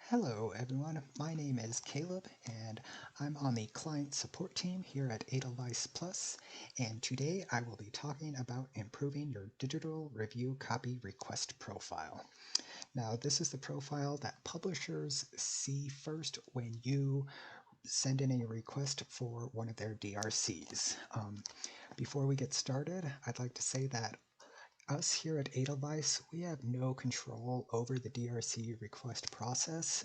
Hello everyone, my name is Caleb and I'm on the client support team here at Edelweiss Plus, and today I will be talking about improving your digital review copy request profile. Now this is the profile that publishers see first when you send in a request for one of their DRCs. Before we get started, I'd like to say that us here at Edelweiss, we have no control over the DRC request process.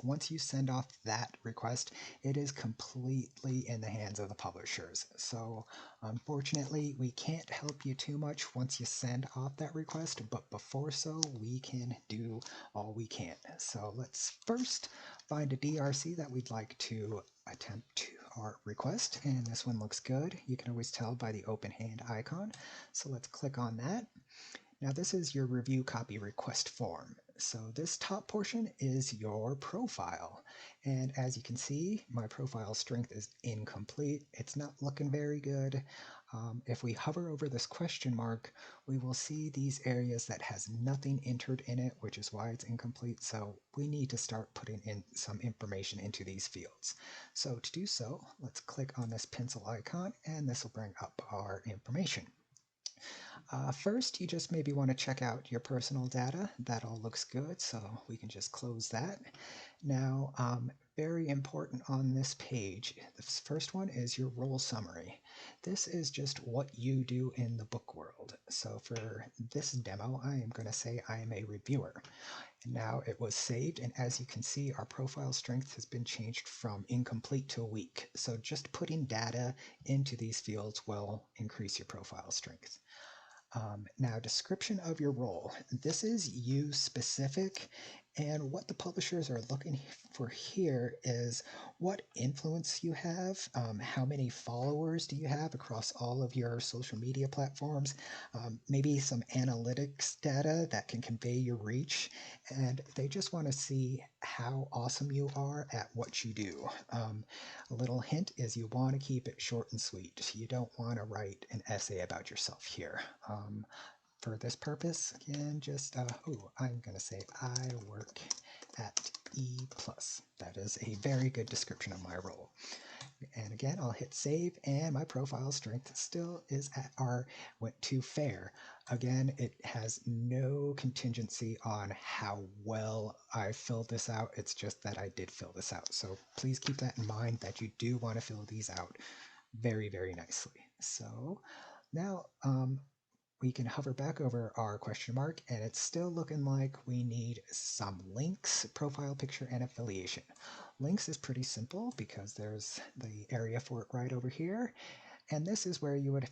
Once you send off that request, it is completely in the hands of the publishers. So unfortunately, we can't help you too much once you send off that request, but before so, we can do all we can. So let's first find a DRC that we'd like to attempt to our request, and this one looks good. You can always tell by the open hand icon. So let's click on that. Now this is your review copy request form. So this top portion is your profile. And as you can see, my profile strength is incomplete. It's not looking very good. If we hover over this question mark, we will see these areas that has nothing entered in it, which is why it's incomplete. So we need to start putting in some information into these fields. So to do so, let's click on this pencil icon and this will bring up our information. First, you just maybe want to check out your personal data. That all looks good, so we can just close that. Now, very important on this page, the first one is your role summary. This is just what you do in the book world. So for this demo, I am going to say I am a reviewer. Now it was saved, and as you can see, our profile strength has been changed from incomplete to weak. So just putting data into these fields will increase your profile strength. Now, description of your role. This is you specific, and what the publishers are looking for here is what influence you have, how many followers do you have across all of your social media platforms, maybe some analytics data that can convey your reach, and they just want to see how awesome you are at what you do. A little hint is you want to keep it short and sweet. You don't want to write an essay about yourself here. For this purpose, again, just, I'm going to say I work at E+. That is a very good description of my role. And again, I'll hit save, and my profile strength still is at went to fair. Again, it has no contingency on how well I filled this out. It's just that I did fill this out. So please keep that in mind that you do want to fill these out very, very nicely. So now we can hover back over our question mark, and it's still looking like we need some links, profile picture, and affiliation. Links is pretty simple because there's the area for it right over here. And this is where you would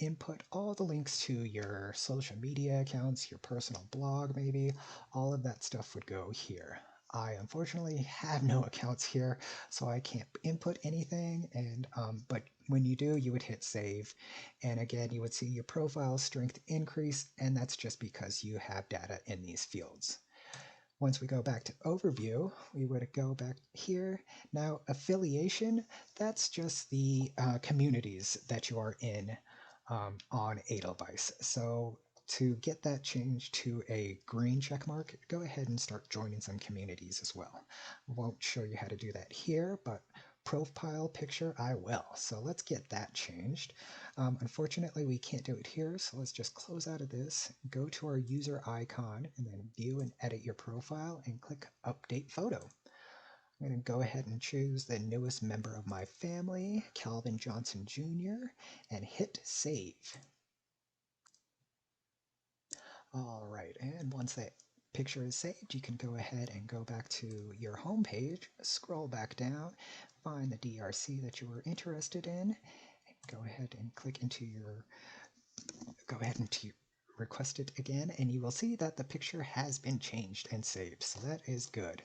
input all the links to your social media accounts, your personal blog maybe. All of that stuff would go here. I unfortunately have no accounts here, so I can't input anything. And but when you do, you would hit save, and again, you would see your profile strength increase, and that's just because you have data in these fields. Once we go back to overview, we would go back here. Now, affiliation, that's just the communities that you are in on Edelweiss. So to get that changed to a green check mark, go ahead and start joining some communities as well. I won't show you how to do that here, but profile picture, I will. So let's get that changed. Unfortunately, we can't do it here, so let's just close out of this, go to our user icon, and then view and edit your profile, and click Update Photo. I'm going to go ahead and choose the newest member of my family, Calvin Johnson Jr., and hit Save. All right, and once that picture is saved, you can go ahead and go back to your home page, scroll back down, find the DRC that you were interested in, go ahead and click into your, go ahead and request it again, and you will see that the picture has been changed and saved, so that is good.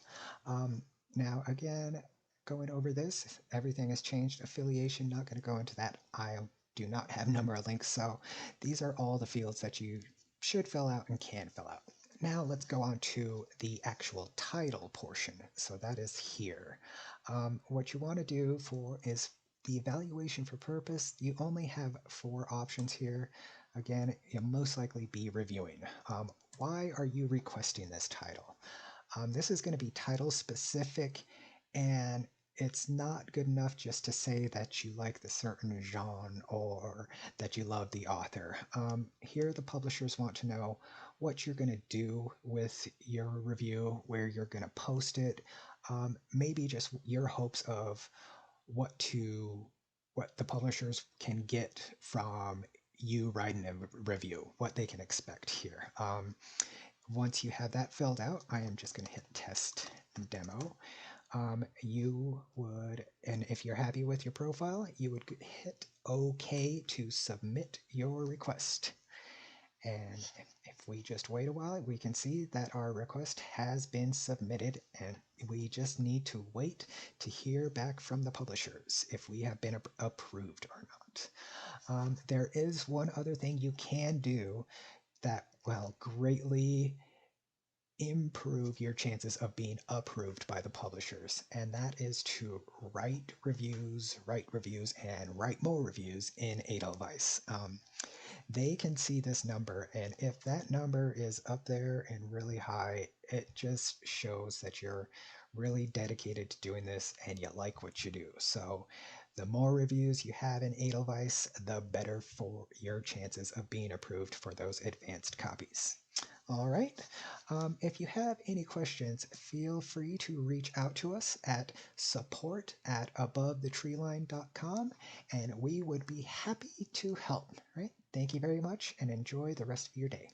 Now again, going over this, everything has changed. Affiliation, not going to go into that. I do not have number of links, so these are all the fields that you should fill out and can fill out. Now let's go on to the actual title portion. So that is here. What you want to do is the evaluation for purpose. You only have 4 options here. Again, you'll most likely be reviewing. Why are you requesting this title? This is going to be title specific, and it's not good enough just to say that you like the certain genre or that you love the author. Here, the publishers want to know what you're going to do with your review, where you're going to post it, maybe just your hopes of what to what the publishers can get from you writing a review, what they can expect here. Once you have that filled out, I am just going to hit test demo. You would, and if you're happy with your profile, you would hit OK to submit your request. And if we just wait a while, we can see that our request has been submitted, and we just need to wait to hear back from the publishers if we have been approved or not. There is one other thing you can do that will greatly improve your chances of being approved by the publishers, and that is to write reviews, and write more reviews in Edelweiss. They can see this number, and if that number is up there and really high, it just shows that you're really dedicated to doing this and you like what you do. So the more reviews you have in Edelweiss, the better for your chances of being approved for those advanced copies. All right. If you have any questions, feel free to reach out to us at support@abovethetreeline.com, and we would be happy to help. Right? Thank you very much, and enjoy the rest of your day.